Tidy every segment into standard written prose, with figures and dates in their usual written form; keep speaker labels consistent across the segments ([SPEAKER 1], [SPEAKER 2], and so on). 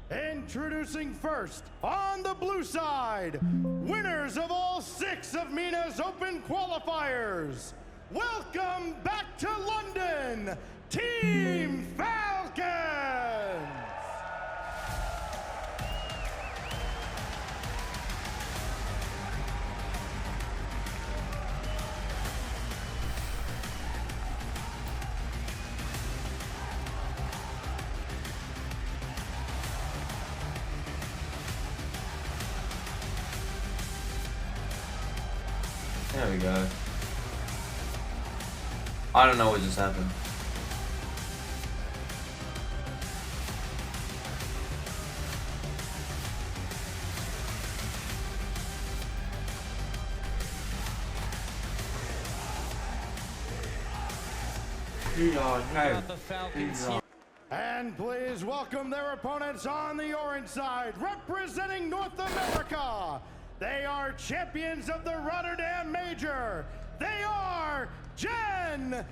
[SPEAKER 1] Introducing first, on the blue side, winners of all 6 of MENA's Open qualifiers. Welcome back to London, Team Falcons!
[SPEAKER 2] There we go. I don't know what just happened.
[SPEAKER 1] And please welcome their opponents on the orange side, representing North America. They are champions of the Rotterdam Major. They are GenG.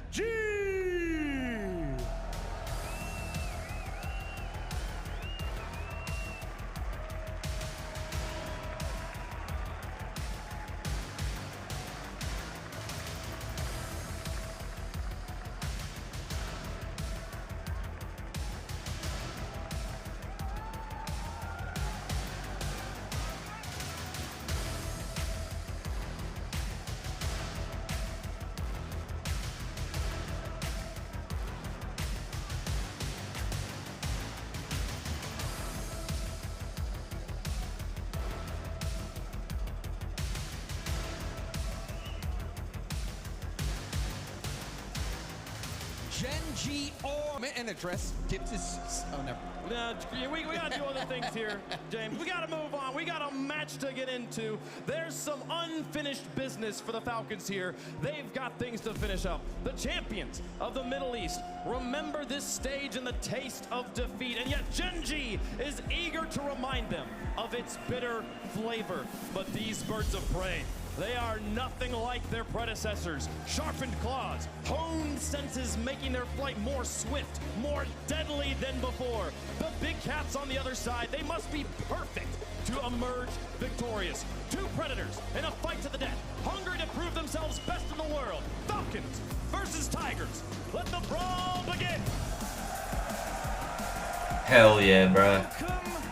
[SPEAKER 3] GenG or an address. Oh, never.
[SPEAKER 4] No, we gotta do other things here, James. We gotta move on. We got a match to get into. There's some unfinished business for the Falcons here. They've got things to finish up. The champions of the Middle East remember this stage and the taste of defeat, and yet GenG is eager to remind them of its bitter flavor. But these birds of prey, they are nothing like their predecessors. Sharpened claws, honed senses, making their flight more swift, more deadly than before. The big cats on the other side, they must be perfect to emerge victorious. 2 predators in a fight to the death, hungry to prove themselves best in the world. Falcons versus Tigers. Let the brawl begin.
[SPEAKER 2] Hell yeah, bruh.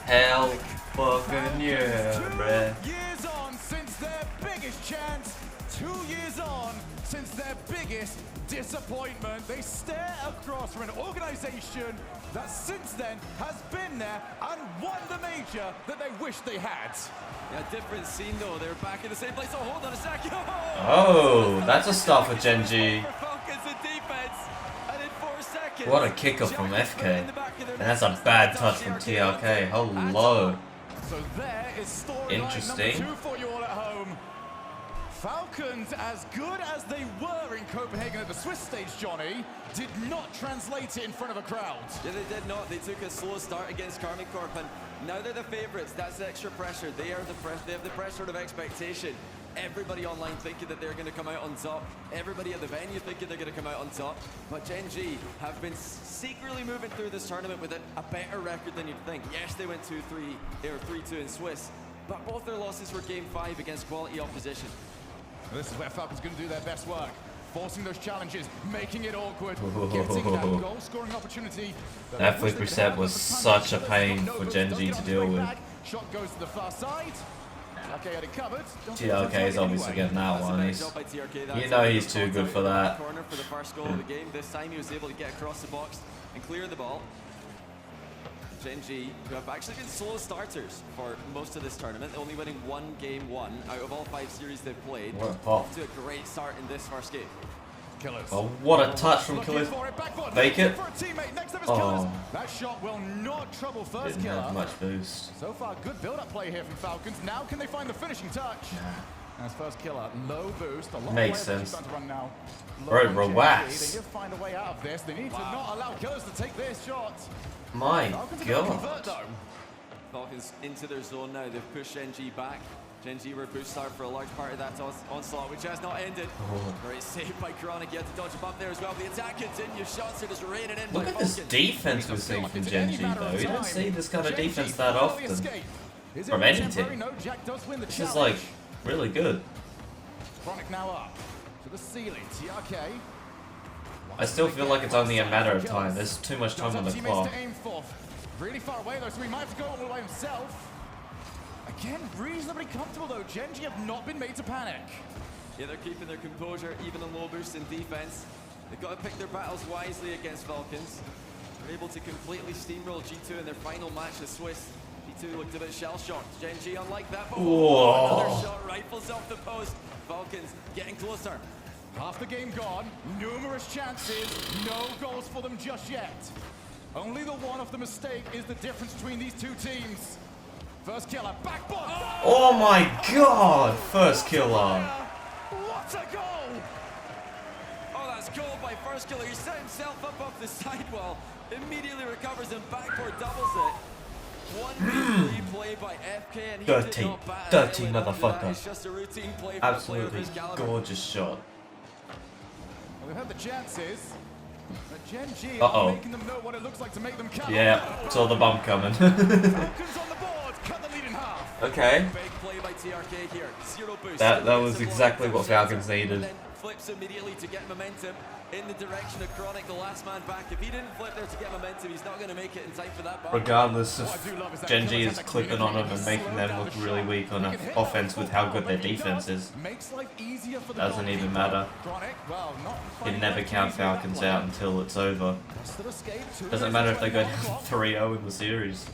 [SPEAKER 2] Hell fucking yeah, bruh.
[SPEAKER 3] 2 years on since their biggest chance. 2 years on since their biggest disappointment. They stare across from an organization that since then has been there and won the major that they wish they had.
[SPEAKER 5] Yeah, different scene though. They're back in the same place. Oh, hold on a second.
[SPEAKER 2] Oh, that's a start for GenG.
[SPEAKER 5] Falcons in defense. And in 4 seconds.
[SPEAKER 2] What a kicker from FK. And that's a bad touch from TRK. Hello.
[SPEAKER 3] So there is storyline
[SPEAKER 2] Interesting.
[SPEAKER 3] number 2 for you all at home. Falcons, as good as they were in Copenhagen at the Swiss stage, Johnny, did not translate it in front of a crowd.
[SPEAKER 5] Yeah, they did not. They took a slow start against Carmi Corp, and now they're the favourites. That's extra pressure. They have the pressure of expectation. Everybody online thinking that they're going to come out on top. Everybody at the venue thinking they're going to come out on top. But GenG have been secretly moving through this tournament with a better record than you'd think. Yes, they went 2-3, they were 3-2 in Swiss, but both their losses were Game 5 against quality opposition.
[SPEAKER 3] This is where Falcons going to do their best work. Forcing those challenges, making it awkward, getting that goal-scoring opportunity.
[SPEAKER 2] That flick reset was such a pain for GenG to deal with.
[SPEAKER 3] Shot goes to the far side. Okay, had it covered.
[SPEAKER 2] TRK is obviously getting that one. You know he's too good for that.
[SPEAKER 5] Corner for the first goal of the game. This time he was able to get across the box and clear the ball. GenG, who have actually been slow starters for most of this tournament, only winning 1 game 1 out of all 5 series they've played. Off to a great start in this first game.
[SPEAKER 2] Oh, what a touch from Killers. Fake it. Oh,
[SPEAKER 3] that shot will not trouble first
[SPEAKER 2] didn't
[SPEAKER 3] killer.
[SPEAKER 2] have much boost.
[SPEAKER 3] So far, good build-up play here from Falcons. Now can they find the finishing touch? As first killer, low boost. A lot
[SPEAKER 2] Makes
[SPEAKER 3] of players
[SPEAKER 2] sense.
[SPEAKER 3] starting to run now.
[SPEAKER 2] Bro,
[SPEAKER 3] Low
[SPEAKER 2] relax.
[SPEAKER 3] They need to find a way out of this. They need to not allow killers to take this shot.
[SPEAKER 2] My
[SPEAKER 3] Falcons are gonna convert,
[SPEAKER 2] God.
[SPEAKER 3] though.
[SPEAKER 5] Falcons into their zone now. They've pushed GenG back. GenG were pushed out for a large part of that onslaught, which has not ended. Great save by Chronic. He had to dodge a bump there as well. The attack continues. Shots are just raining in.
[SPEAKER 2] Look at this defense we're seeing from GenG though. You don't see this kind of defense that often from any team. This is like really good.
[SPEAKER 3] Chronic now up to the ceiling. TRK.
[SPEAKER 2] I still feel like it's only a matter of time. There's too much time on the clock.
[SPEAKER 3] Really far away though, so he might have to go all the way himself. Again, reasonably comfortable though. GenG have not been made to panic.
[SPEAKER 5] Yeah, they're keeping their composure, even on low boost in defense. They've got to pick their battles wisely against Falcons. They're able to completely steamroll G2 in their final match with Swiss. G2 looked a bit shell-shocked. GenG unlike that, but another shot rifles off the post. Falcons getting closer.
[SPEAKER 3] Half the game gone, numerous chances, no goals for them just yet. Only the one of the mistake is the difference between these two teams. First killer, backboard!
[SPEAKER 2] Oh my god! First killer.
[SPEAKER 3] What a goal!
[SPEAKER 5] Oh, that's goal by first killer. He set himself up off the sidewall, immediately recovers and backboard doubles it. 1v3 play by FK and he did not bat
[SPEAKER 2] dirty
[SPEAKER 5] an eyelid after that.
[SPEAKER 2] motherfucker.
[SPEAKER 5] It's just a routine play for
[SPEAKER 2] Absolutely
[SPEAKER 5] a player of his caliber.
[SPEAKER 2] gorgeous shot.
[SPEAKER 3] Well, we've had the chances. But GenG
[SPEAKER 2] Uh-oh.
[SPEAKER 3] are making them know what it looks like to make them count.
[SPEAKER 2] Yeah, saw the bump coming.
[SPEAKER 3] Falcons on the board, cut the lead in half.
[SPEAKER 2] Okay.
[SPEAKER 5] Big play by TRK here. Zero boost.
[SPEAKER 2] That was exactly what Falcons needed.
[SPEAKER 5] And then flips immediately to get momentum in the direction of Chronic, the last man back. If he didn't flip there to get momentum, he's not going to make it in time for that bump.
[SPEAKER 2] Regardless of GenG is clipping on them and making them look really weak on offense with how good their defense is. Doesn't even matter. You never count Falcons out until it's over. Doesn't matter if they go down 3-0 in the series.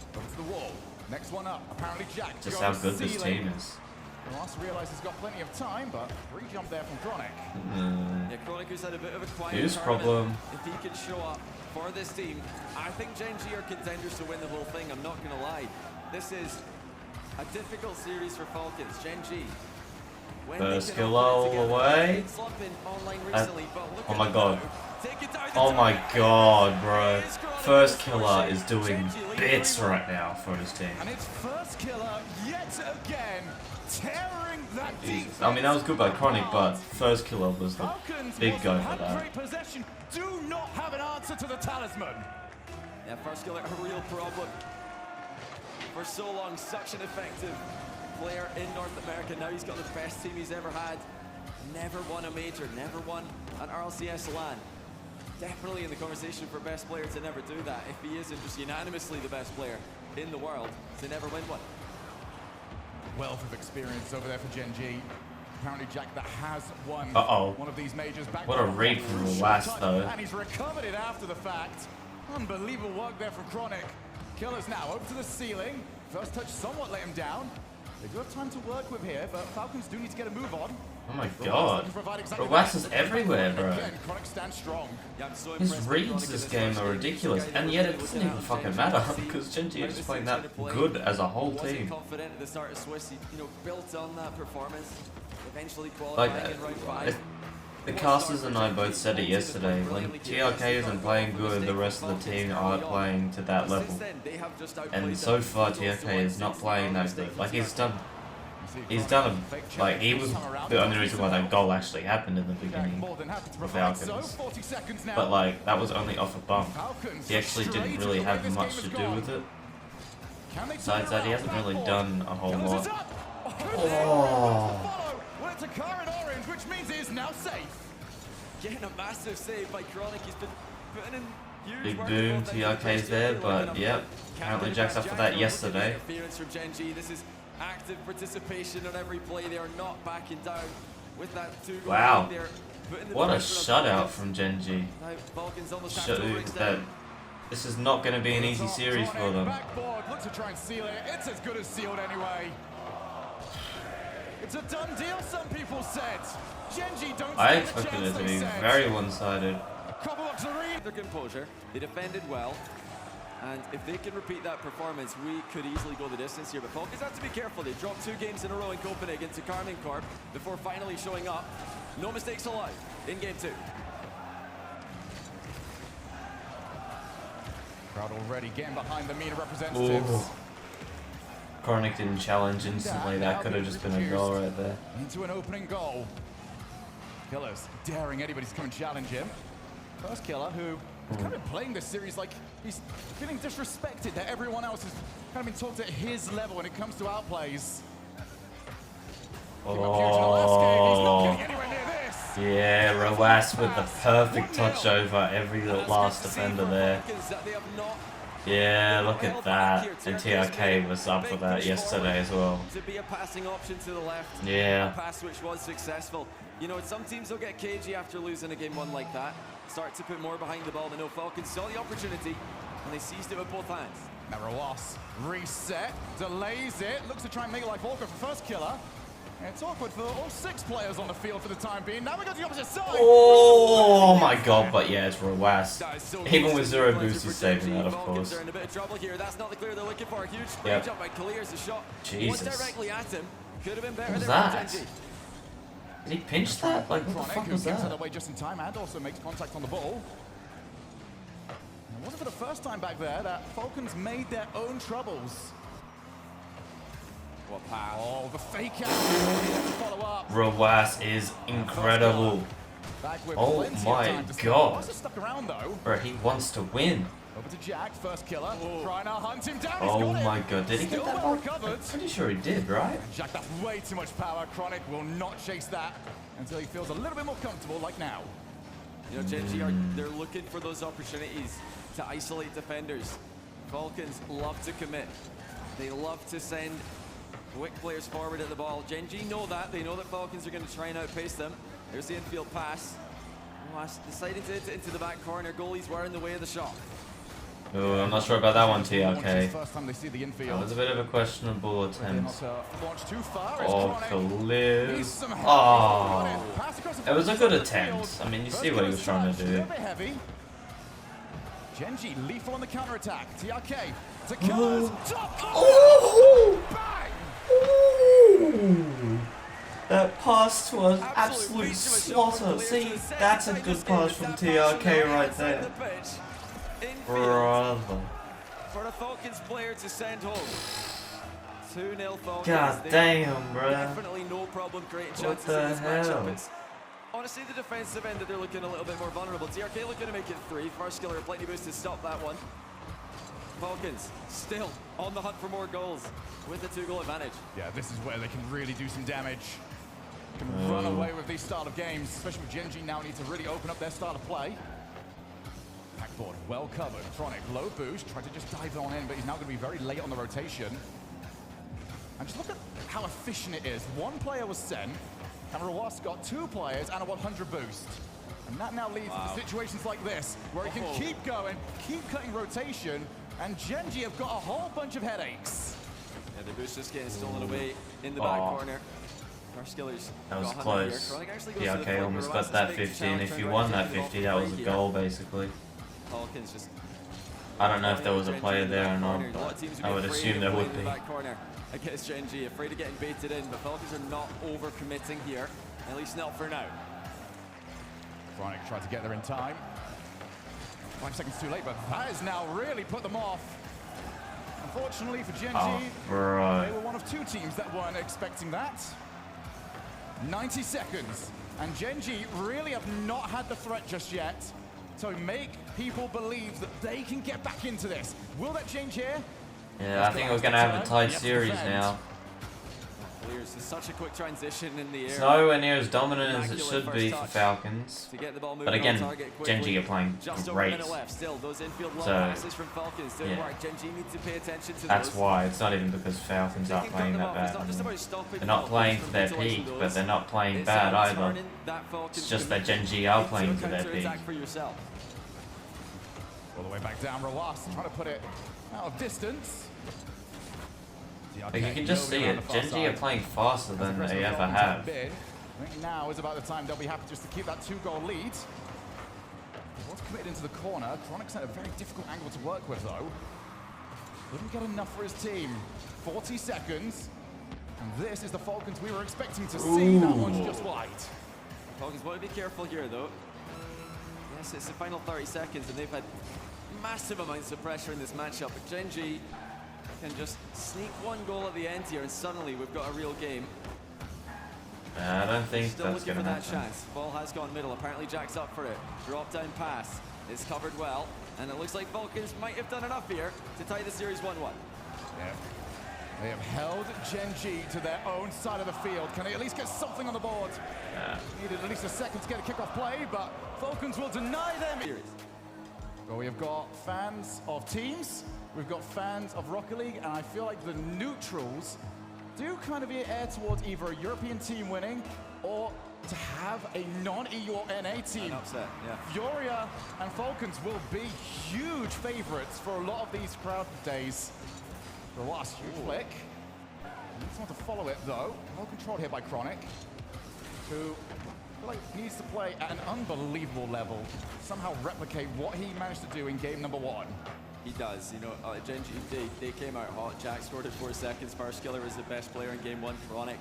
[SPEAKER 3] Next one up, apparently Jack.
[SPEAKER 2] Just how good this team is.
[SPEAKER 3] Ross realizes he's got plenty of time, but free jump there from Chronic.
[SPEAKER 5] Yeah, Chronic who's had a bit of a quiet
[SPEAKER 2] Use
[SPEAKER 5] tournament.
[SPEAKER 2] problem.
[SPEAKER 5] If he can show up for this team, I think GenG are contenders to win the whole thing. I'm not going to lie. This is a difficult series for Falcons. GenG.
[SPEAKER 2] First kill all the way. Oh my god. Oh my god, bro. First killer is doing bits right now for his team.
[SPEAKER 3] And it's first killer yet again, tearing that
[SPEAKER 2] Jesus. I mean, that was good by Chronic, but first killer was the big go for that.
[SPEAKER 3] Possession do not have an answer to the talisman.
[SPEAKER 5] Yeah, first killer, a real problem. For so long, such an effective player in North America. Now he's got the best team he's ever had. Never won a major, never won an RLCS LAN. Definitely in the conversation for best player to never do that. If he isn't just unanimously the best player in the world to never win one.
[SPEAKER 3] Wealth of experience over there for GenG. Apparently Jack that has won one of these majors back.
[SPEAKER 2] What a read from the last though.
[SPEAKER 3] And he's recovered it after the fact. Unbelievable work there from Chronic. Killers now over to the ceiling. First touch somewhat let him down. They do have time to work with here, but Falcons do need to get a move on.
[SPEAKER 2] Oh my god. Roas is everywhere, bro. His reads this game are ridiculous, and yet it doesn't even fucking matter because GenG is playing that good as a whole team.
[SPEAKER 5] Confident at the start of Swiss, built on that performance. Eventually
[SPEAKER 2] Like,
[SPEAKER 5] qualifying in round 5.
[SPEAKER 2] the casters and I both said it yesterday. When TRK isn't playing good, the rest of the team aren't playing to that level. And so far, TRK is not playing that good. Like, he's done like, he was the only reason why that goal actually happened in the beginning with Falcons. But like, that was only off a bump. He actually didn't really have much to do with it. Besides that, he hasn't really done a whole lot. Oh.
[SPEAKER 3] Well, it's a car in orange, which means he is now safe.
[SPEAKER 5] Getting a massive save by Chronic. He's been putting in huge
[SPEAKER 2] Big
[SPEAKER 5] work
[SPEAKER 2] boom, TRK's there, but yep. Apparently Jack's up for that yesterday.
[SPEAKER 5] Interference from GenG. This is active participation on every play. They are not backing down with that 2 goal.
[SPEAKER 2] Wow.
[SPEAKER 5] Lead.
[SPEAKER 2] What a shutout from GenG.
[SPEAKER 5] Now Falcons almost have to
[SPEAKER 2] Showed that this is not going to be an easy series for them.
[SPEAKER 3] Backboard, look to try and seal it. It's as good as sealed anyway. It's a done deal, some people said. GenG don't
[SPEAKER 2] I
[SPEAKER 3] stand a
[SPEAKER 2] expected
[SPEAKER 3] chance,
[SPEAKER 2] it to
[SPEAKER 3] they
[SPEAKER 2] be
[SPEAKER 5] said.
[SPEAKER 2] very one-sided.
[SPEAKER 5] Their composure, they defended well, and if they can repeat that performance, we could easily go the distance here. But Falcons have to be careful. They dropped 2 games in a row in Copenhagen to Carmine Corp before finally showing up. No mistakes allowed in game 2.
[SPEAKER 3] Crowd already getting behind the MENA representatives.
[SPEAKER 2] Chronic didn't challenge instantly. That could have just been a goal right there.
[SPEAKER 3] Into an opening goal. Killer's daring anybody to come and challenge him. First Killer, who has kind of been playing this series like he's feeling disrespected, that everyone else has kind of been talked at his level when it comes to outplays.
[SPEAKER 2] Oh, yeah, Rawas with the perfect touch over every last defender there. Yeah, look at that. And TRK was up for that yesterday as well.
[SPEAKER 5] To be a passing option to the left.
[SPEAKER 2] Yeah.
[SPEAKER 5] A pass which was successful. You know, some teams will get cagey after losing a game one like that. Start to put more behind the ball. But no, Falcons saw the opportunity and they seized it with both hands.
[SPEAKER 3] Now Rawas reset, delays it, looks to try and make life awkward for First Killer. It's awkward for all 6 players on the field for the time being. Now we go to the opposite side.
[SPEAKER 2] Oh my god, but yeah, it's Rawas. Even with 0 boost, he's saving that, of course.
[SPEAKER 5] They're in a bit of trouble here. That's not the clear they're looking for. A huge spray jump by Clears. The shot was directly at him. Could have been better.
[SPEAKER 2] What was that? Did he pinch that? Like, what the fuck was
[SPEAKER 3] gets out of
[SPEAKER 2] that?
[SPEAKER 3] the way just in time and also makes contact on the ball. It wasn't for the first time back there that Falcons made their own troubles. What pass? Oh, the fake out. Follow up.
[SPEAKER 2] Rawas is incredible. Oh my god.
[SPEAKER 3] Stuck around though.
[SPEAKER 2] Bro, he wants to win.
[SPEAKER 3] Over to Jack, First Killer. Trying to hunt him down.
[SPEAKER 2] Oh my god, did he get that ball?
[SPEAKER 3] Recovered.
[SPEAKER 2] Pretty sure he did, right?
[SPEAKER 3] Jack, that's way too much power. Chronic will not chase that until he feels a little bit more comfortable, like now.
[SPEAKER 5] You know, GenG they're looking for those opportunities to isolate defenders. Falcons love to commit. They love to send quick players forward at the ball. GenG know that. They know that Falcons are going to try and outpace them. There's the infield pass. Deciding to hit it into the back corner. Goalies were in the way of the shot.
[SPEAKER 2] Oh, I'm not sure about that one, TRK.
[SPEAKER 3] First time they see the infield.
[SPEAKER 2] That was a bit of a questionable attempt.
[SPEAKER 3] Too far.
[SPEAKER 2] Oh, Khalil. Oh. It was a good attempt. I mean, you see what he was trying to do.
[SPEAKER 3] GenG lethal on the counter attack. TRK to Killers.
[SPEAKER 2] Oh! Oh! That pass was absolute slaughter. See, that's a good pass from TRK right there. Brother.
[SPEAKER 5] For the Falcons player to send home. 2-0 Falcons.
[SPEAKER 2] God damn, bro.
[SPEAKER 5] Definitely no problem creating chances in this matchup. It's honestly the defensive end that they're looking a little bit more vulnerable. TRK looking to make it 3. First Killer, a plenty boost to stop that one. Falcons still on the hunt for more goals with a 2-goal advantage.
[SPEAKER 3] Yeah, this is where they can really do some damage. Can run away with these style of games, especially with GenG now need to really open up their style of play. Backboard well covered. Chronic low boost, tried to just dive on in, but he's now going to be very late on the rotation. And just look at how efficient it is. 1 player was sent, and Rawas got 2 players and a 100 boost. And that now leads to situations like this, where he can keep going, keep cutting rotation, and GenG have got a whole bunch of headaches.
[SPEAKER 5] Yeah, the boost just getting stolen away in the back corner. First Killers
[SPEAKER 2] that was close. Yeah, okay, almost got that 50, and if you won that 50, that was a goal, basically.
[SPEAKER 5] Falcons just
[SPEAKER 2] I don't know if there was a player there or not, but I would assume there would be.
[SPEAKER 5] Against GenG, afraid of getting baited in, but Falcons are not over-committing here, at least not for now.
[SPEAKER 3] Chronic tried to get there in time. 5 seconds too late, but that has now really put them off. Unfortunately for GenG, they were one of 2 teams that weren't expecting that. 90 seconds, and GenG really have not had the threat just yet to make people believe that they can get back into this. Will that change here?
[SPEAKER 2] Yeah, I think we're going to have a tight series now.
[SPEAKER 5] Clears is such a quick transition in the air.
[SPEAKER 2] It's nowhere near as dominant as it should be for Falcons. But again, GenG are playing great. So, yeah. That's why. It's not even because Falcons aren't playing that bad. They're not playing to their peak, but they're not playing bad either. It's just that GenG are playing to their peak.
[SPEAKER 3] All the way back down, Rawas trying to put it out of distance.
[SPEAKER 2] Like you can just see it, GenG are playing faster than they ever have.
[SPEAKER 3] I think now is about the time they'll be happy just to keep that 2-goal lead. What's committed into the corner? Chronic's had a very difficult angle to work with though. Didn't get enough for his team. 40 seconds. And this is the Falcons we were expecting to see. That one's just wide.
[SPEAKER 5] Falcons want to be careful here though. Yes, it's the final 30 seconds and they've had massive amounts of pressure in this matchup. But GenG can just sneak one goal at the end here, and suddenly we've got a real game.
[SPEAKER 2] I don't think
[SPEAKER 5] Still
[SPEAKER 2] that's
[SPEAKER 5] looking
[SPEAKER 2] going
[SPEAKER 5] for
[SPEAKER 2] to
[SPEAKER 5] that
[SPEAKER 2] happen.
[SPEAKER 5] chance. Ball has gone middle. Apparently Jack's up for it. Drop down pass is covered well, and it looks like Falcons might have done enough here to tie the series 1-1.
[SPEAKER 3] Yeah. They have held GenG to their own side of the field. Can they at least get something on the board? Needed at least a second to get a kickoff play, but Falcons will deny them. Well, we have got fans of teams, we've got fans of Rocket League, and I feel like the neutrals do kind of err towards either a European team winning or to have a non-EU or NA team.
[SPEAKER 5] An upset, yeah.
[SPEAKER 3] Furia and Falcons will be huge favorites for a lot of these crowd days. The last huge flick. Needs someone to follow it though. Well controlled here by Chronic, who I feel like needs to play at an unbelievable level. Somehow replicate what he managed to do in game number 1.
[SPEAKER 5] He does, you know, GenG, they came out hot. Jack scored in 4 seconds. First Killer is the best player in game 1. Chronic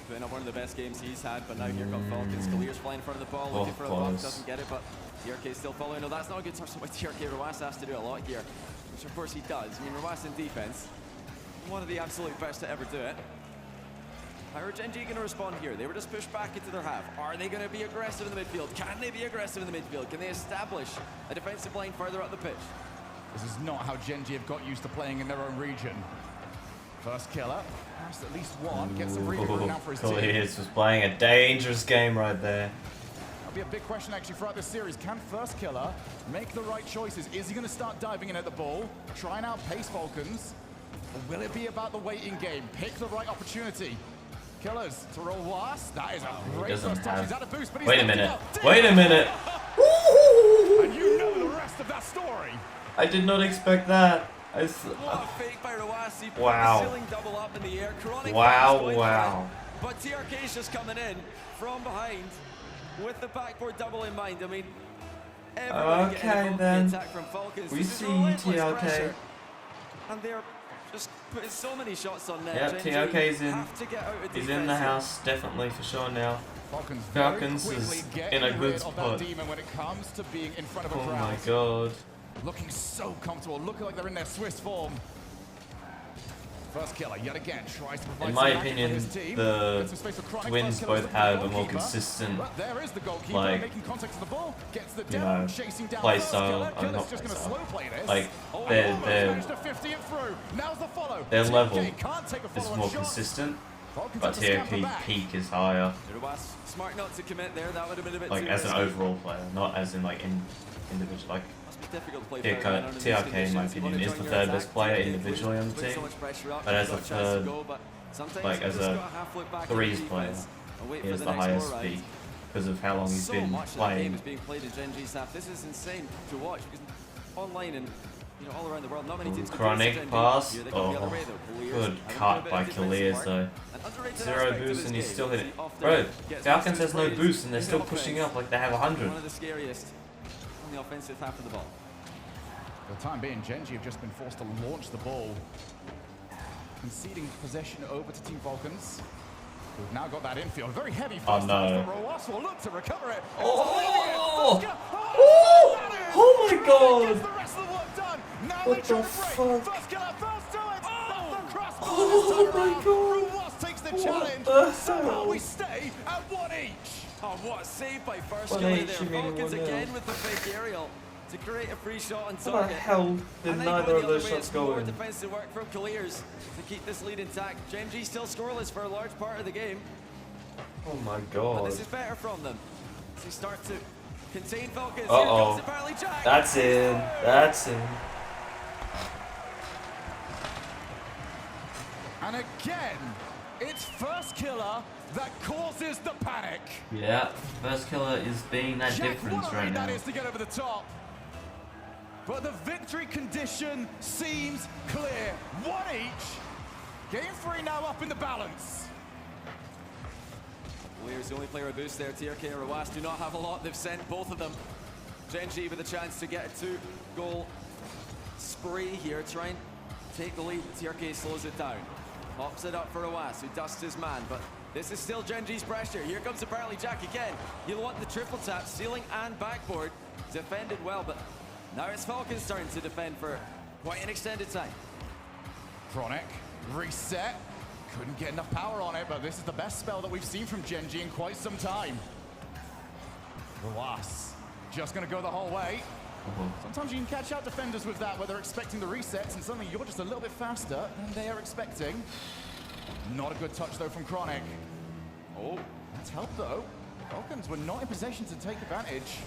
[SPEAKER 5] putting up one of the best games he's had, but now here come Falcons. Kalir's flying in front of the ball, looking for a buff, doesn't get it, but TRK still following. No, that's not a good touch by TRK. Rawas has to do a lot here, which of course he does. I mean, Rawas in defense, one of the absolute best to ever do it. How are GenG going to respond here? They were just pushed back into their half. Are they going to be aggressive in the midfield? Can they be aggressive in the midfield? Can they establish a defensive line further up the pitch?
[SPEAKER 3] This is not how GenG have got used to playing in their own region. First killer, has at least one, gets some reboot now for his team.
[SPEAKER 2] He was playing a dangerous game right there.
[SPEAKER 3] That'll be a big question actually throughout this series. Can First Killer make the right choices? Is he going to start diving in at the ball, try and outpace Falcons? Or will it be about the waiting game? Pick the right opportunity. Killers to roll last. That is a great first touch. He's out of boost, but he's
[SPEAKER 2] Wait a minute.
[SPEAKER 3] out.
[SPEAKER 2] Wait a minute.
[SPEAKER 3] And you know the rest of that story.
[SPEAKER 2] I did not expect that.
[SPEAKER 5] What a fake by Rawasi.
[SPEAKER 2] Wow.
[SPEAKER 5] Ceiling double up in the air. Chronic
[SPEAKER 2] Wow.
[SPEAKER 5] But TRK is just coming in from behind with the backboard double in mind. I mean, everybody getting involved in the attack from Falcons.
[SPEAKER 2] We
[SPEAKER 5] This is
[SPEAKER 2] see
[SPEAKER 5] relentless
[SPEAKER 2] TRK.
[SPEAKER 5] pressure. And they're just putting so many shots on net.
[SPEAKER 2] Yeah,
[SPEAKER 5] GenG
[SPEAKER 2] TRK's in.
[SPEAKER 5] have to get out of
[SPEAKER 2] He's in the
[SPEAKER 5] defense here.
[SPEAKER 2] house, definitely for sure now.
[SPEAKER 3] Falcons
[SPEAKER 2] is in a good spot.
[SPEAKER 3] Demon when it comes to being in front of a
[SPEAKER 2] Oh
[SPEAKER 3] crowd.
[SPEAKER 2] my god.
[SPEAKER 3] Looking so comfortable, looking like they're in their Swiss form. First Killer yet again tries to provide
[SPEAKER 2] In my
[SPEAKER 3] some
[SPEAKER 2] opinion,
[SPEAKER 3] for his team.
[SPEAKER 2] the
[SPEAKER 3] Gets some space for Chronic.
[SPEAKER 2] Twins
[SPEAKER 3] First Killer's
[SPEAKER 2] both
[SPEAKER 3] looking for the
[SPEAKER 2] have a more
[SPEAKER 3] goalkeeper.
[SPEAKER 2] consistent,
[SPEAKER 3] But there is the goalkeeper
[SPEAKER 2] like,
[SPEAKER 3] making contact to the ball, gets the
[SPEAKER 2] you
[SPEAKER 3] down,
[SPEAKER 2] know,
[SPEAKER 3] chasing down
[SPEAKER 2] play
[SPEAKER 3] First
[SPEAKER 2] style.
[SPEAKER 3] Killer. Killer's
[SPEAKER 2] Not
[SPEAKER 3] just
[SPEAKER 2] play
[SPEAKER 3] going to
[SPEAKER 2] style.
[SPEAKER 3] slow play this.
[SPEAKER 2] Like,
[SPEAKER 3] Almost
[SPEAKER 2] they're
[SPEAKER 3] managed to 50 it through. Now's the follow.
[SPEAKER 2] their
[SPEAKER 3] TRK
[SPEAKER 2] level
[SPEAKER 3] can't take a
[SPEAKER 2] is
[SPEAKER 3] follow-on
[SPEAKER 2] more
[SPEAKER 3] shot.
[SPEAKER 2] consistent,
[SPEAKER 3] Falcons
[SPEAKER 2] but
[SPEAKER 3] have to scamper
[SPEAKER 2] TRK's
[SPEAKER 3] back.
[SPEAKER 2] peak is higher.
[SPEAKER 5] Rawas smart not to commit there. That would have been a bit
[SPEAKER 2] Like
[SPEAKER 5] too
[SPEAKER 2] as an
[SPEAKER 5] risky.
[SPEAKER 2] overall player, not as in like individual. Like
[SPEAKER 5] Must be difficult to play fair line under these
[SPEAKER 2] TRK, in my
[SPEAKER 5] conditions. You
[SPEAKER 2] opinion,
[SPEAKER 5] wanna
[SPEAKER 2] is
[SPEAKER 5] join
[SPEAKER 2] the
[SPEAKER 5] your
[SPEAKER 2] third
[SPEAKER 5] attack,
[SPEAKER 2] best player
[SPEAKER 5] TRK
[SPEAKER 2] individually on the
[SPEAKER 5] put so
[SPEAKER 2] team.
[SPEAKER 5] much pressure up,
[SPEAKER 2] But as
[SPEAKER 5] you've
[SPEAKER 2] a
[SPEAKER 5] got chance to
[SPEAKER 2] third,
[SPEAKER 5] go, but sometimes
[SPEAKER 2] like
[SPEAKER 5] you
[SPEAKER 2] as
[SPEAKER 5] just
[SPEAKER 2] a
[SPEAKER 5] gotta half look back in
[SPEAKER 2] threes
[SPEAKER 5] the
[SPEAKER 2] player,
[SPEAKER 5] defense and wait
[SPEAKER 2] he
[SPEAKER 5] for
[SPEAKER 2] has
[SPEAKER 5] the
[SPEAKER 2] the
[SPEAKER 5] next
[SPEAKER 2] highest
[SPEAKER 5] score round.
[SPEAKER 2] peak because of how long he's
[SPEAKER 5] So
[SPEAKER 2] been
[SPEAKER 5] much of that game
[SPEAKER 2] playing.
[SPEAKER 5] is being played in GenG staff. This is insane to watch because online and all around the world, not many teams can do
[SPEAKER 2] Chronic
[SPEAKER 5] this in GenG.
[SPEAKER 2] pass.
[SPEAKER 5] Here they come the other
[SPEAKER 2] Oh,
[SPEAKER 5] way, though. Kalir's
[SPEAKER 2] good
[SPEAKER 5] having
[SPEAKER 2] cut
[SPEAKER 5] a bit
[SPEAKER 2] by
[SPEAKER 5] of defensive
[SPEAKER 2] Kalir
[SPEAKER 5] work.
[SPEAKER 2] though.
[SPEAKER 5] An underrated
[SPEAKER 2] 0
[SPEAKER 5] aspect of
[SPEAKER 2] boost
[SPEAKER 5] his
[SPEAKER 2] and he's
[SPEAKER 5] game
[SPEAKER 2] still
[SPEAKER 5] is
[SPEAKER 2] hitting.
[SPEAKER 5] he often
[SPEAKER 2] Bro,
[SPEAKER 5] gets
[SPEAKER 2] Falcons
[SPEAKER 5] boosted
[SPEAKER 2] has no
[SPEAKER 5] plays
[SPEAKER 2] boost and they're
[SPEAKER 5] in
[SPEAKER 2] still
[SPEAKER 5] offense.
[SPEAKER 2] pushing up like they have 100.
[SPEAKER 5] One of the scariest on the offensive half of the ball.
[SPEAKER 3] For the time being, GenG have just been forced to launch the ball, conceding possession over to Team Falcons. We've now got that infield. Very heavy
[SPEAKER 2] Oh
[SPEAKER 3] first
[SPEAKER 2] no.
[SPEAKER 3] touch, but Rawas will look to recover it.
[SPEAKER 2] Oh!
[SPEAKER 3] Oh,
[SPEAKER 2] Oh my god!
[SPEAKER 3] Gets the rest of the work done. Now
[SPEAKER 2] What
[SPEAKER 3] they try
[SPEAKER 2] the
[SPEAKER 3] to
[SPEAKER 2] fuck?
[SPEAKER 3] break. First killer, first to it. The crossbar
[SPEAKER 2] Oh
[SPEAKER 3] this time
[SPEAKER 2] my
[SPEAKER 3] around.
[SPEAKER 2] god.
[SPEAKER 3] Rawas takes the
[SPEAKER 2] What
[SPEAKER 3] challenge.
[SPEAKER 2] the
[SPEAKER 3] Somehow
[SPEAKER 2] hell?
[SPEAKER 3] we stay at one each.
[SPEAKER 5] Oh, what a save by First
[SPEAKER 2] One
[SPEAKER 5] Killer
[SPEAKER 2] H,
[SPEAKER 5] there.
[SPEAKER 2] you mean
[SPEAKER 5] Falcons
[SPEAKER 2] 1-0.
[SPEAKER 5] again with the fake aerial to create a free shot on
[SPEAKER 2] How the
[SPEAKER 5] target.
[SPEAKER 2] hell did
[SPEAKER 5] And then
[SPEAKER 2] neither
[SPEAKER 5] going
[SPEAKER 2] of
[SPEAKER 5] the
[SPEAKER 2] those
[SPEAKER 5] other way,
[SPEAKER 2] shots
[SPEAKER 5] it's
[SPEAKER 2] go
[SPEAKER 5] more
[SPEAKER 2] in?
[SPEAKER 5] defensive work from Kalir's to keep this lead intact. GenG still scoreless for a large part of the game.
[SPEAKER 2] Oh my
[SPEAKER 5] But
[SPEAKER 2] god.
[SPEAKER 5] this is better from them. As they start to contain Falcons. Here
[SPEAKER 2] Uh-oh.
[SPEAKER 5] comes apparently Jack.
[SPEAKER 2] That's in. That's in.
[SPEAKER 3] And again, it's First Killer that causes the panic.
[SPEAKER 2] Yeah, First Killer is being that
[SPEAKER 3] Jack,
[SPEAKER 2] difference
[SPEAKER 3] what a
[SPEAKER 2] right
[SPEAKER 3] rate
[SPEAKER 2] now.
[SPEAKER 3] that is to get over the top. But the victory condition seems clear. One each. Game 3 now up in the balance.
[SPEAKER 5] Kalir's the only player with boost there. TRK and Rawas do not have a lot. They've sent both of them. GenG with a chance to get a 2-goal spree here. Try and take the lead. TRK slows it down. Pops it up for Rawas, who dusts his man. But this is still GenG's pressure. Here comes apparently Jack again. He'll want the triple tap, ceiling and backboard. Defended well, but now it's Falcons' turn to defend for quite an extended time.
[SPEAKER 3] Chronic, reset. Couldn't get enough power on it, but this is the best spell that we've seen from GenG in quite some time. Roas, just gonna go the whole way. Sometimes you can catch out defenders with that, where they're expecting the resets, and suddenly you're just a little bit faster than they are expecting. Not a good touch, though, from Chronic. Oh, that's helped, though. Falcons were not in possession to take advantage.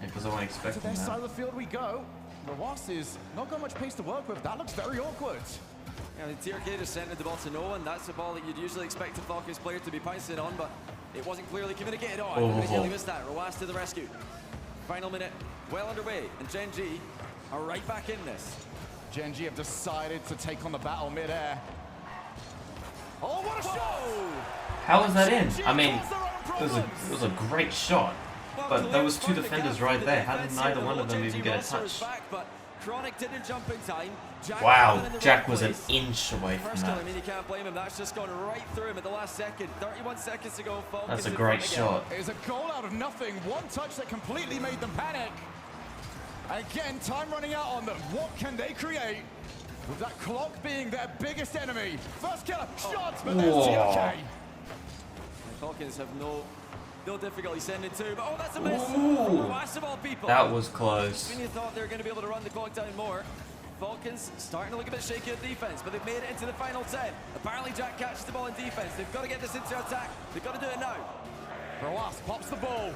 [SPEAKER 2] Because I wasn't
[SPEAKER 3] To
[SPEAKER 2] expecting
[SPEAKER 3] their
[SPEAKER 2] that.
[SPEAKER 3] side of the field we go. Roas is not got much pace to work with. That looks very awkward.
[SPEAKER 5] Yeah, the TRK just sent the ball to no one. That's the ball that you'd usually expect a Falcons player to be pouncing on, but it wasn't clearly communicated on. Everybody nearly missed that. Roas to the rescue. Final minute, well underway, and GenG are right back in this.
[SPEAKER 3] GenG have decided to take on the battle mid-air. Oh, what a shot!
[SPEAKER 2] How was that in? I mean, it was a great shot. But there was two defenders right there. How did neither one of them even get a touch?
[SPEAKER 5] Chronic didn't jump in time.
[SPEAKER 2] Wow, Jack was an inch away from
[SPEAKER 5] First goal, I
[SPEAKER 2] that.
[SPEAKER 5] mean, you can't blame him. That's just gone right through him at the last second. 31 seconds to go. Falcons
[SPEAKER 2] That's a
[SPEAKER 5] in
[SPEAKER 2] great
[SPEAKER 5] front
[SPEAKER 2] shot.
[SPEAKER 3] It is a goal out of nothing. One touch that completely made them panic. Again, time running out on them. What can they create? With that clock being their biggest enemy. First killer, shots, but there's TRK.
[SPEAKER 5] The Falcons have no difficulty sending two, but oh, that's a miss
[SPEAKER 2] Ooh.
[SPEAKER 5] from Roas of all people.
[SPEAKER 2] That was close.
[SPEAKER 5] When you thought they were going to be able to run the clock down more, Falcons starting to look a bit shaky at defense, but they've made it into the final 10. Apparently Jack catches the ball in defense. They've got to get this into attack. They've got to do it now.
[SPEAKER 3] Roas pops the ball.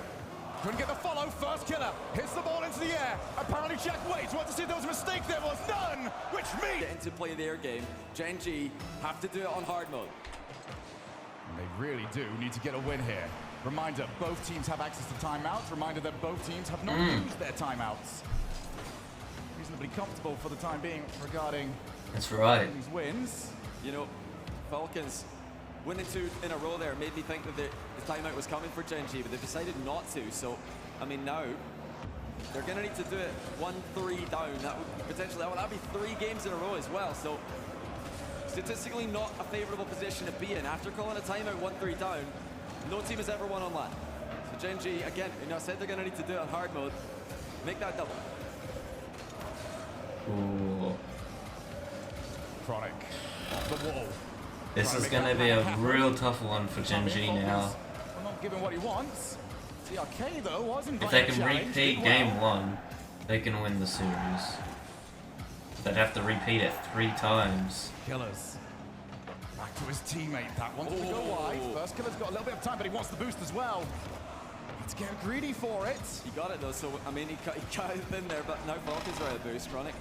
[SPEAKER 3] Couldn't get the follow. First killer hits the ball into the air. Apparently Jack waits. Want to see if there was a mistake. There was none, which means
[SPEAKER 5] Get into play the air game. GenG have to do it on hard mode.
[SPEAKER 3] they really do need to get a win here. Reminder, both teams have access to timeouts. Reminder that both teams have not used their timeouts. Reasonably comfortable for the time being regarding
[SPEAKER 2] That's right.
[SPEAKER 3] these wins.
[SPEAKER 5] You know, Falcons winning two in a row there made me think that the timeout was coming for GenG, but they've decided not to. So, I mean, now they're going to need to do it 1-3 down. That would potentially, that'd be 3 games in a row as well. So, statistically not a favorable position to be in. After calling a timeout 1-3 down, no team has ever won on land. So GenG, again, you know, said they're going to need to do it on hard mode. Make that double.
[SPEAKER 2] Ooh.
[SPEAKER 3] Chronic off the wall.
[SPEAKER 2] This is going to be a real tough one for GenG now.
[SPEAKER 3] We're not giving what he wants. TRK though was
[SPEAKER 2] If they can repeat game 1, they can win the series. They'd have to repeat it 3 times.
[SPEAKER 3] Killers. Back to his teammate. That wants to go wide. First killer's got a little bit of time, but he wants the boost as well. Let's get greedy for it.
[SPEAKER 5] He got it though, so I mean he cut it in there, but now Falcons are out of boost. Chronic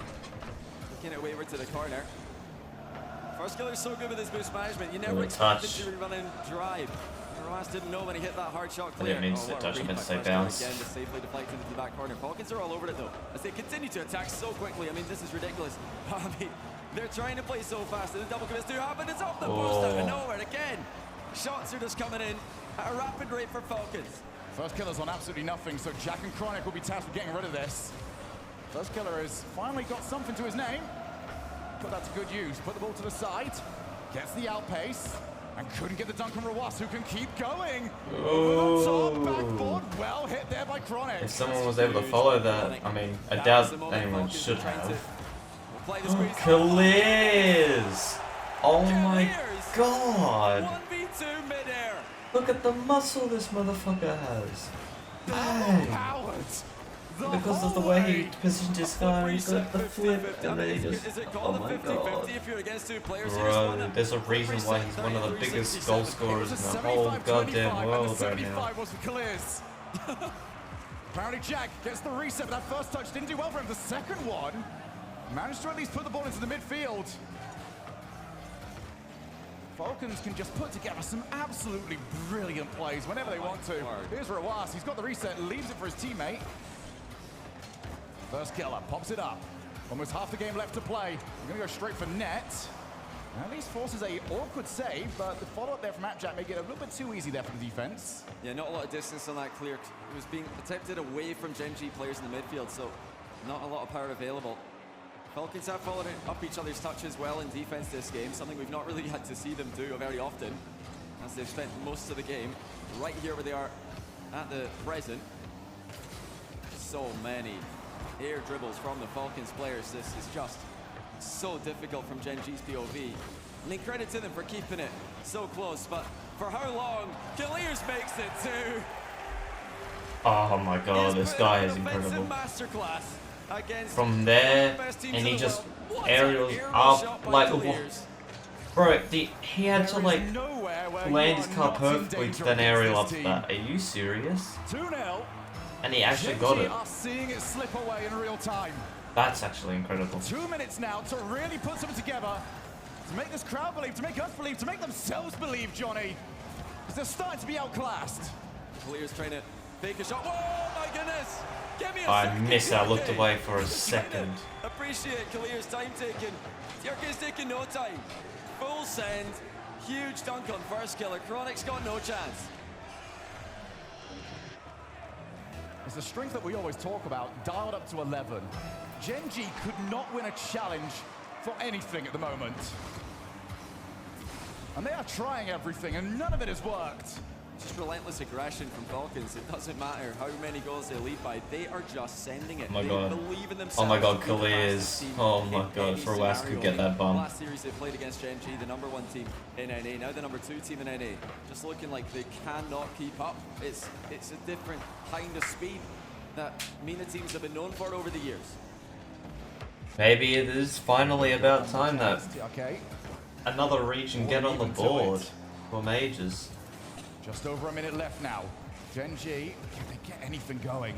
[SPEAKER 5] taking it wayward to the corner. First killer's so good with his boost management. You never expected to be running drive. Roas didn't know when he hit that hard shot clear.
[SPEAKER 2] I didn't mean to say touch, I meant to say bounce.
[SPEAKER 5] Again, just safely deflected into the back corner. Falcons are all over it though, as they continue to attack so quickly. I mean, this is ridiculous. I mean, they're trying to play so fast, and the double commits do happen. It's off the post out of nowhere again. Shots are just coming in at a rapid rate for Falcons.
[SPEAKER 3] First killer's on absolutely nothing, so Jack and Chronic will be tasked with getting rid of this. First killer has finally got something to his name. Put that to good use. Put the ball to the side. Gets the outpace. And couldn't get the dunk on Roas, who can keep going. Over the top, backboard. Well hit there by Chronic.
[SPEAKER 2] If someone was able to follow that, I mean, I doubt anyone should have. Clears! Oh my god!
[SPEAKER 5] 1v2 midair.
[SPEAKER 2] Look at the muscle this motherfucker has. Bang! Because of the way he positioned his guy, he got the flip, and then he just, oh my god. Bro, there's a reason why he's one of the biggest goal scorers in the whole goddamn world right now.
[SPEAKER 3] Apparently Jack gets the reset, but that first touch didn't do well for him. The second one managed to at least put the ball into the midfield. Falcons can just put together some absolutely brilliant plays whenever they want to. Here's Roas, he's got the reset, leaves it for his teammate. First killer, pops it up. Almost half the game left to play. We're gonna go straight for net. At least forces a awkward save, but the follow-up there from Jack make it a little bit too easy there for the defense.
[SPEAKER 5] Yeah, not a lot of distance on that clear. It was being attempted away from GenG players in the midfield, so not a lot of power available. Falcons have followed up each other's touches well in defense this game, something we've not really had to see them do very often, as they've spent most of the game right here where they are at the present. So many air dribbles from the Falcons players. This is just so difficult from GenG's POV. I mean, credit to them for keeping it so close, but for how long? Kaliers makes it too.
[SPEAKER 2] Oh my god, this guy is incredible. From there, and he just aerials up like bro. He had to like land his car perfectly to then aerial up that. Are you serious?
[SPEAKER 3] 2-0.
[SPEAKER 2] And he actually got it.
[SPEAKER 3] Are seeing it slip away in real time.
[SPEAKER 2] That's actually incredible.
[SPEAKER 3] 2 minutes now to really put something together, to make this crowd believe, to make us believe, to make themselves believe, Johnny. Because they're starting to be outclassed.
[SPEAKER 5] Kaliers trying to fake a shot. Oh my goodness! Give me a
[SPEAKER 2] I
[SPEAKER 5] second,
[SPEAKER 2] missed. I looked
[SPEAKER 5] TRK.
[SPEAKER 2] away for a second.
[SPEAKER 5] Appreciate Kaliers' time taking. TRK's taking no time. Full send. Huge dunk on first killer. Chronic's got no chance.
[SPEAKER 3] It's the strength that we always talk about, dialed up to 11. GenG could not win a challenge for anything at the moment. And they are trying everything, and none of it has worked.
[SPEAKER 5] Just relentless aggression from Falcons. It doesn't matter how many goals they lead by. They are just sending it.
[SPEAKER 2] Oh my
[SPEAKER 5] they
[SPEAKER 2] god.
[SPEAKER 5] believe in themselves.
[SPEAKER 2] Oh my god,
[SPEAKER 5] to be the
[SPEAKER 2] Kaliers.
[SPEAKER 5] fastest team
[SPEAKER 2] Oh my
[SPEAKER 5] in
[SPEAKER 2] god,
[SPEAKER 5] any
[SPEAKER 2] for West could get that bump.
[SPEAKER 5] Last series they played against GenG, the #1 team in NA. Now the #2 team in NA. Just looking like they cannot keep up. It's a different kind of speed that MENA teams have been known for over the years.
[SPEAKER 2] Maybe it is finally about time that
[SPEAKER 3] Okay,
[SPEAKER 2] another region get on the board for majors.
[SPEAKER 3] just over a minute left now. GenG, can they get anything going?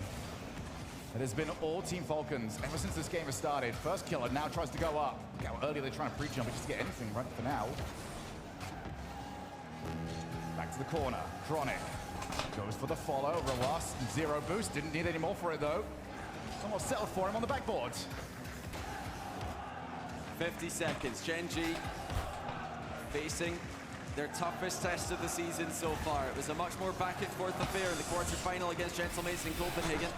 [SPEAKER 3] It has been all Team Falcons ever since this game has started. First killer now tries to go up. Look how early they're trying to pre-jump just to get anything right for now. Back to the corner. Chronic goes for the follow. Roas, 0 boost. Didn't need any more for it though. Somewhat settled for him on the backboard.
[SPEAKER 5] 50 seconds. GenG facing their toughest test of the season so far. It was a much more back and forth affair in the quarterfinal against Gentlemates in Copenhagen,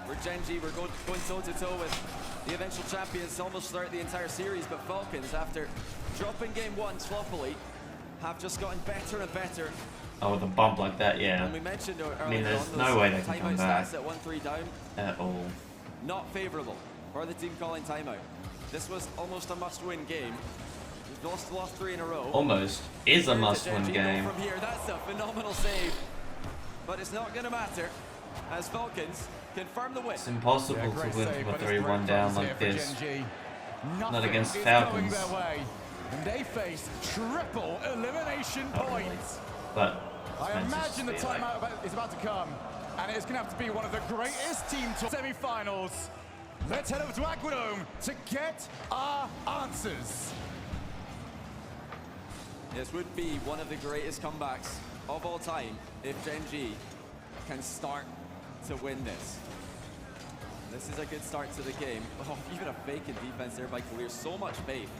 [SPEAKER 5] where GenG were going toe-to-toe with the eventual champions almost throughout the entire series, but Falcons, after dropping game 1 sloppily, have just gotten better and better.
[SPEAKER 2] Oh, with a bump like that, yeah.
[SPEAKER 5] And we mentioned earlier
[SPEAKER 2] I mean, there's
[SPEAKER 5] on
[SPEAKER 2] no
[SPEAKER 5] those
[SPEAKER 2] way they can come
[SPEAKER 5] timeout
[SPEAKER 2] back
[SPEAKER 5] stats at 1-3 down,
[SPEAKER 2] at all.
[SPEAKER 5] not favourable for the team calling timeout. This was almost a must-win game. We've lost 3 in a row.
[SPEAKER 2] Almost is a
[SPEAKER 5] Where does
[SPEAKER 2] must-win
[SPEAKER 5] GenG go
[SPEAKER 2] game.
[SPEAKER 5] From here, that's a phenomenal save, but it's not going to matter as Falcons confirm the win.
[SPEAKER 2] It's impossible to win from a 3-1 down like this. Not against Falcons.
[SPEAKER 3] Their way. And they face triple elimination points.
[SPEAKER 2] But
[SPEAKER 3] I imagine the timeout is about to come, and it is going to have to be one of the greatest team semi-finals. Let's head over to Aquadome to get our answers.
[SPEAKER 5] This would be one of the greatest comebacks of all time if GenG can start to win this. This is a good start to the game. Oh, even a fake in defense there by Kaliers. So much faith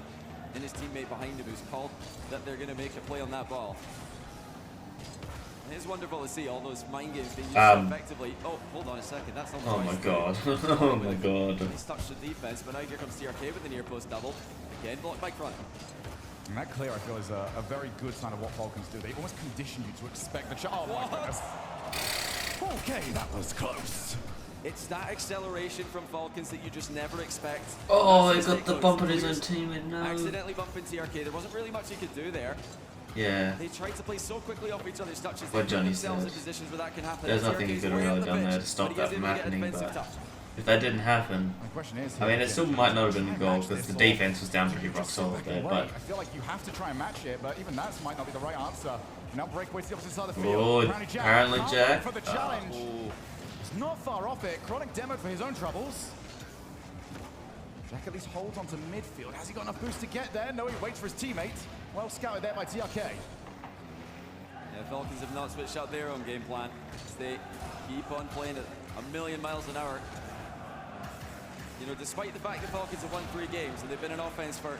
[SPEAKER 5] in his teammate behind him who's called that they're going to make a play on that ball. It is wonderful to see all those mind games being used so effectively. Oh, hold on a second. That's not the
[SPEAKER 2] oh my god. Oh my god.
[SPEAKER 5] He's touched the defense, but now here comes TRK with the near post double. Again, blocked by Chronic.
[SPEAKER 3] And that clear, I feel, is a very good sign of what Falcons do. They almost condition you to expect the shot. Oh my goodness. Okay, that was close.
[SPEAKER 5] It's that acceleration from Falcons that you just never expect.
[SPEAKER 2] Oh, he got the bump on his own teammate, no.
[SPEAKER 5] Accidentally bumping TRK. There wasn't really much he could do there.
[SPEAKER 2] Yeah.
[SPEAKER 5] They tried to play so quickly off each other's touches.
[SPEAKER 2] What
[SPEAKER 5] They put
[SPEAKER 2] Johnny
[SPEAKER 5] themselves in
[SPEAKER 2] says.
[SPEAKER 5] positions where that can happen.
[SPEAKER 2] There's nothing he
[SPEAKER 5] TRK's
[SPEAKER 2] could have
[SPEAKER 5] way
[SPEAKER 2] really
[SPEAKER 5] up the
[SPEAKER 2] done there
[SPEAKER 5] pitch,
[SPEAKER 2] to stop
[SPEAKER 5] but he
[SPEAKER 2] that
[SPEAKER 5] was
[SPEAKER 2] from
[SPEAKER 5] able to get a
[SPEAKER 2] happening,
[SPEAKER 5] defensive
[SPEAKER 2] but
[SPEAKER 5] touch.
[SPEAKER 2] if that didn't happen,
[SPEAKER 3] The question is,
[SPEAKER 2] I mean, it still might not have been the goal because the defense was down pretty rock solid there, but
[SPEAKER 3] I feel like you have to try and match it, but even that might not be the right answer. Now breakaway to the opposite side of the field.
[SPEAKER 2] oh,
[SPEAKER 3] Apparently
[SPEAKER 2] apparently Jack.
[SPEAKER 3] for the challenge. It's not far off it. Chronic demoed for his own troubles. Jack at least holds onto midfield. Has he got enough boost to get there? No, he waits for his teammate. Well scouted there by TRK.
[SPEAKER 5] Yeah, Falcons have not switched out their own game plan. They keep on playing at a million miles an hour. You know, despite the fact that Falcons have won 3 games and they've been in offense for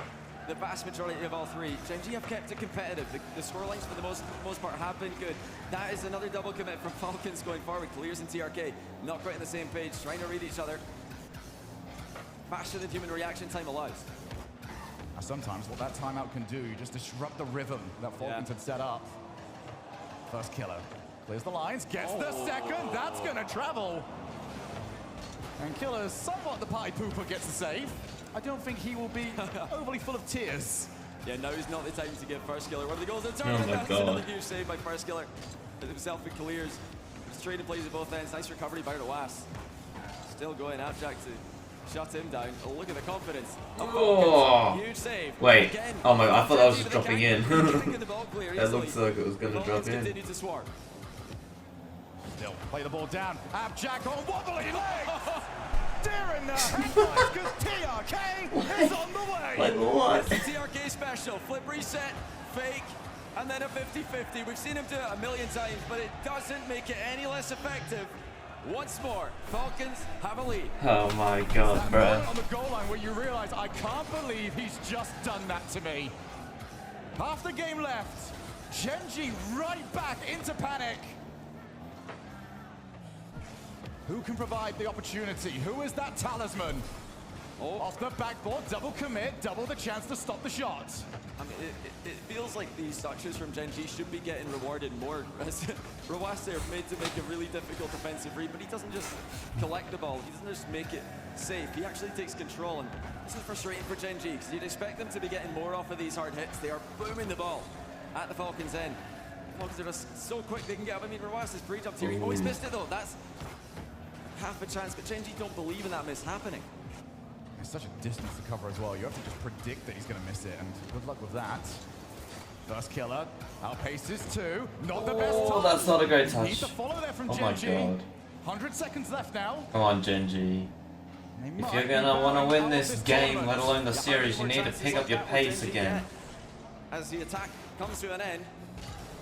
[SPEAKER 5] the vast majority of all 3, GenG have kept it competitive. The scorelines for the most part have been good. That is another double commit from Falcons going forward. Kaliers and TRK not quite on the same page, trying to read each other faster than human reaction time allows.
[SPEAKER 3] Now, sometimes what that timeout can do, you just disrupt the rhythm that Falcons had set up. First killer clears the lines, gets the second. That's going to travel. And Killer's somewhat the pie pooper gets the save. I don't think he will be overly full of tears.
[SPEAKER 5] Yeah, now is not the time to give First Killer one of the goals.
[SPEAKER 2] Oh my
[SPEAKER 5] That's
[SPEAKER 2] God.
[SPEAKER 5] another huge save by First Killer. Himself and Clears. Trading plays at both ends. Nice recovery by Roas. Still going. Abjack to shut him down. Oh, look at the confidence.
[SPEAKER 2] Oh.
[SPEAKER 5] Huge save.
[SPEAKER 2] Wait.
[SPEAKER 5] Again,
[SPEAKER 2] Oh my god, I thought that was
[SPEAKER 5] Genji
[SPEAKER 2] just
[SPEAKER 5] with the
[SPEAKER 2] dropping
[SPEAKER 5] counter.
[SPEAKER 2] in.
[SPEAKER 5] Taking the ball clear
[SPEAKER 2] That
[SPEAKER 5] easily.
[SPEAKER 2] looks like it was going to drop
[SPEAKER 5] Falcons
[SPEAKER 2] in.
[SPEAKER 5] continue to swarm.
[SPEAKER 3] Still play the ball down. Abjack on wobbly legs. Darren headlines because TRK is on the way.
[SPEAKER 2] Like what?
[SPEAKER 5] It's the TRK special. Flip reset, fake, and then a 50-50. We've seen him do it a million times, but it doesn't make it any less effective. Once more, Falcons have a lead.
[SPEAKER 2] Oh my god,
[SPEAKER 3] That
[SPEAKER 2] bro.
[SPEAKER 3] moment on the goal line where you realize, I can't believe he's just done that to me. Half the game left. GenG right back into panic. Who can provide the opportunity? Who is that talisman?
[SPEAKER 5] Oh.
[SPEAKER 3] Off the backboard, double commit, double the chance to stop the shot.
[SPEAKER 5] I mean, it feels like these touches from GenG should be getting rewarded more. Roas there made to make a really difficult defensive read, but he doesn't just collect the ball. He doesn't just make it safe. He actually takes control, and this is frustrating for GenG because you'd expect them to be getting more off of these hard hits. They are booming the ball at the Falcons' end. The Falcons are just so quick they can get up. I mean, Roas is pre-jumped here. He always missed it though. That's half a chance, but GenG don't believe in that miss happening.
[SPEAKER 3] It's such a distance to cover as well. You have to just predict that he's going to miss it, and good luck with that. First killer outpaces two. Not the best
[SPEAKER 2] Oh,
[SPEAKER 3] time.
[SPEAKER 2] that's not a great
[SPEAKER 3] Need
[SPEAKER 2] touch.
[SPEAKER 3] to follow there from
[SPEAKER 2] Oh my
[SPEAKER 3] GenG.
[SPEAKER 2] god.
[SPEAKER 3] 100 seconds left now.
[SPEAKER 2] Come on, GenG. If you're gonna want to win this game, let alone the series, you need to pick up your pace again.
[SPEAKER 5] As the attack comes to an end.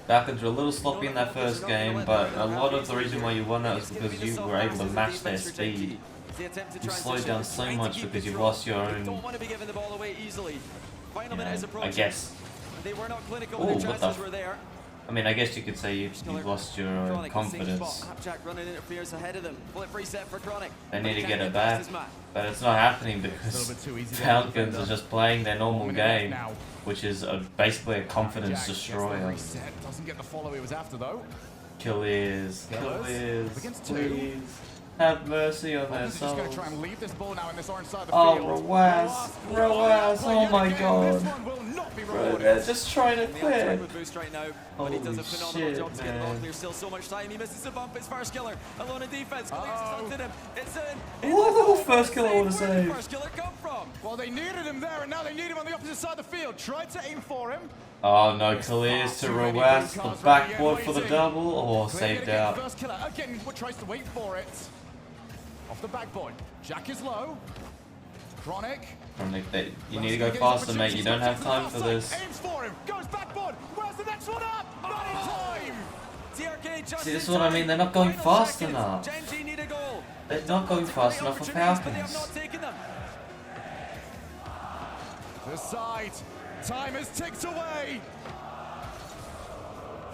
[SPEAKER 2] Falcons were a little sloppy in that first game, but a lot of the reason why you won that was because you were able to match their speed. You slowed down so much because you lost your own,
[SPEAKER 5] Don't want to be giving the ball away easily. Final minute is
[SPEAKER 2] I
[SPEAKER 5] approaching.
[SPEAKER 2] guess.
[SPEAKER 5] They were not clinical
[SPEAKER 2] Ooh,
[SPEAKER 5] when their
[SPEAKER 2] what the
[SPEAKER 5] chances were there.
[SPEAKER 2] I mean, I guess you could say you've lost your
[SPEAKER 5] Chronic, same
[SPEAKER 2] confidence.
[SPEAKER 5] spot. Abjack running interferes ahead of them. Flip reset for Chronic.
[SPEAKER 2] They need to
[SPEAKER 5] But
[SPEAKER 2] get
[SPEAKER 5] he
[SPEAKER 2] it
[SPEAKER 5] can't past
[SPEAKER 2] back,
[SPEAKER 5] his man.
[SPEAKER 2] but it's not happening
[SPEAKER 3] little
[SPEAKER 2] because
[SPEAKER 3] bit too easy there,
[SPEAKER 2] Falcons
[SPEAKER 3] defender.
[SPEAKER 2] are just playing their normal
[SPEAKER 3] 1 minute left
[SPEAKER 2] game,
[SPEAKER 3] now.
[SPEAKER 2] which is basically a confidence
[SPEAKER 3] Abjack gets the
[SPEAKER 2] destroyer.
[SPEAKER 3] reset. Doesn't get the follow he was after though.
[SPEAKER 2] Killers,
[SPEAKER 3] Up against two.
[SPEAKER 2] please have mercy on their
[SPEAKER 3] Falcons are just going
[SPEAKER 2] souls.
[SPEAKER 3] to try and leave this ball now in this orange side of the
[SPEAKER 2] Oh,
[SPEAKER 3] field.
[SPEAKER 2] Roas, oh my
[SPEAKER 3] This
[SPEAKER 2] god.
[SPEAKER 3] one will not be
[SPEAKER 2] Bro,
[SPEAKER 3] rewarded.
[SPEAKER 2] they're just trying to
[SPEAKER 5] On the outside
[SPEAKER 2] quit.
[SPEAKER 5] with Boost right now, but he does a
[SPEAKER 2] Holy
[SPEAKER 5] phenomenal
[SPEAKER 2] shit,
[SPEAKER 5] job to get the ball
[SPEAKER 2] man.
[SPEAKER 5] clear. Still so much time. He misses the bump. It's First Killer alone in defense. Clears
[SPEAKER 3] Uh-oh.
[SPEAKER 5] it him. It's in.
[SPEAKER 2] Ooh, First Killer
[SPEAKER 5] Where
[SPEAKER 2] with a
[SPEAKER 5] did
[SPEAKER 2] save.
[SPEAKER 5] First Killer come from?
[SPEAKER 3] Well, they needed him there, and now they need him on the opposite side of the field. Tried to aim for him.
[SPEAKER 2] Oh no, clears to Roas, the backboard for the double, or
[SPEAKER 3] Clear
[SPEAKER 2] saved
[SPEAKER 3] again,
[SPEAKER 2] out.
[SPEAKER 3] First Killer again tries to wait for it. Off the backboard. Jack is low. Chronic.
[SPEAKER 2] You need to go faster, mate. You don't have time for this.
[SPEAKER 3] Aims for him. Goes backboard. Where's the next one up? Not in time.
[SPEAKER 5] TRK just
[SPEAKER 2] See, this is
[SPEAKER 5] in
[SPEAKER 2] what I
[SPEAKER 5] time.
[SPEAKER 2] mean. They're not going
[SPEAKER 5] Final
[SPEAKER 2] fast
[SPEAKER 5] seconds.
[SPEAKER 2] enough.
[SPEAKER 5] GenG need a goal.
[SPEAKER 2] They're not going fast enough for
[SPEAKER 5] Opportunities, but they have
[SPEAKER 2] Falcons.
[SPEAKER 5] not taken them.
[SPEAKER 3] The side. Time has ticked away.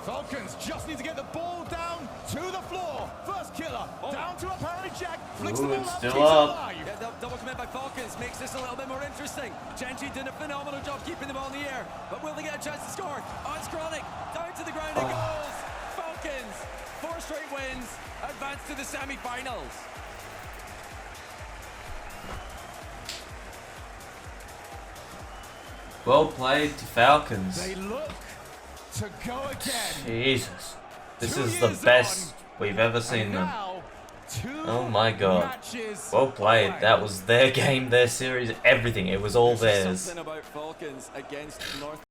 [SPEAKER 3] Falcons just need to get the ball down to the floor. First killer down to apparently Jack. Flicks the
[SPEAKER 2] Ooh,
[SPEAKER 3] ball
[SPEAKER 2] it's
[SPEAKER 3] up.
[SPEAKER 2] still
[SPEAKER 3] Keeps it
[SPEAKER 2] up.
[SPEAKER 3] alive.
[SPEAKER 5] Yeah, double commit by Falcons makes this a little bit more interesting. GenG did a phenomenal job keeping the ball in the air, but will they get a chance to score? Oh, it's Chronic, down to the ground and goals. Falcons, 4 straight wins, advance to the semi-finals.
[SPEAKER 2] Well played to Falcons.
[SPEAKER 3] They look to go again.
[SPEAKER 2] Jesus. This
[SPEAKER 3] 2
[SPEAKER 2] is the
[SPEAKER 3] years
[SPEAKER 2] best
[SPEAKER 3] on,
[SPEAKER 2] we've ever seen
[SPEAKER 3] and
[SPEAKER 2] them.
[SPEAKER 3] now 2
[SPEAKER 2] Oh my god.
[SPEAKER 3] matches
[SPEAKER 2] Well played.
[SPEAKER 3] away.
[SPEAKER 2] That was their game, their series, everything. It was all
[SPEAKER 5] There's
[SPEAKER 2] theirs.
[SPEAKER 5] something about Falcons against North